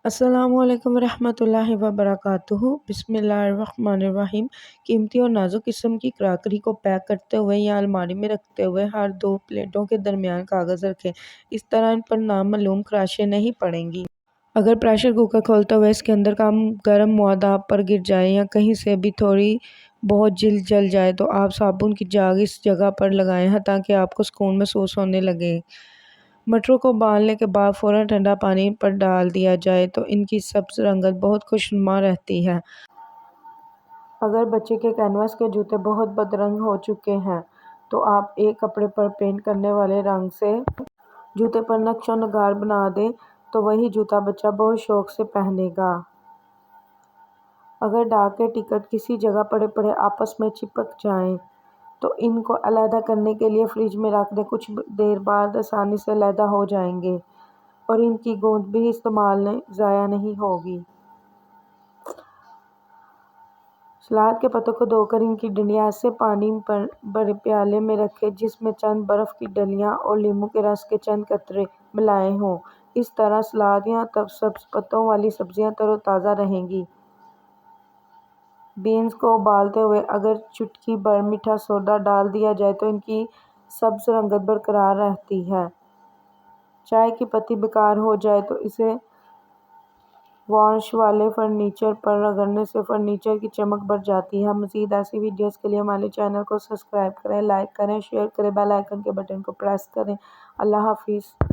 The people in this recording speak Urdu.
السلام علیکم ورحمۃ اللہ وبرکاتہ۔ بسم اللہ الرحمن الرحیم۔ قیمتی اور نازک قسم کی کراکری کو پیک کرتے ہوئے یا الماری میں رکھتے ہوئے ہر دو پلیٹوں کے درمیان کاغذ رکھیں۔ اس طرح ان پر نامعلوم خراشیں نہیں پڑیں گی۔ اگر پریشر کوکر کھولتے ہوئے اس کے اندر کا گرم مواد آپ پر گر جائے یا کہیں سے بھی تھوڑی بہت جل جائے تو آپ صابن کی جاگ اس جگہ پر لگائیں تاکہ آپ کو سکون محسوس ہونے لگے۔ مٹروں کو ابالنے کے بعد فوراً ٹھنڈا پانی پر ڈال دیا جائے تو ان کی سبز رنگت بہت خوشنما رہتی ہے۔ اگر بچے کے کینوس کے جوتے بہت بدرنگ ہو چکے ہیں تو آپ ایک کپڑے پر پینٹ کرنے والے رنگ سے جوتے پر نقش و نگار بنا دیں تو وہی جوتا بچہ بہت شوق سے پہنے گا۔ اگر ڈاک کے ٹکٹ کسی جگہ پڑے پڑے آپس میں چپک جائیں تو ان کو علیحدہ کرنے کے لیے فریج میں رکھ دیں۔ کچھ دیر بعد آسانی سے علیحدہ ہو جائیں گے اور ان کی گوند بھی استعمال میں ضائع نہیں ہوگی۔ سلاد کے پتوں کو دھو کر ان کی ڈنڈیاں ایسے پانی بھرے پیالے میں رکھیں جس میں چند برف کی ڈلیاں اور لیموں کے رس کے چند قطرے ملائے ہوں۔ اس طرح سلاد یا سبز پتوں والی سبزیاں تر و تازہ رہیں گی۔ بینز کو ابالتے ہوئے اگر چٹکی بھر میٹھا سوڈا ڈال دیا جائے تو ان کی سبز رنگت برقرار رہتی ہے۔ چائے کی پتی بیکار ہو جائے تو اسے وارنش والے فرنیچر پر رگڑنے سے فرنیچر کی چمک بڑھ جاتی ہے۔ مزید ایسی ویڈیوز کے لیے ہمارے چینل کو سبسکرائب کریں، لائک کریں، شیئر کریں، بیل آئیکن کے بٹن کو پریس کریں۔ اللہ حافظ۔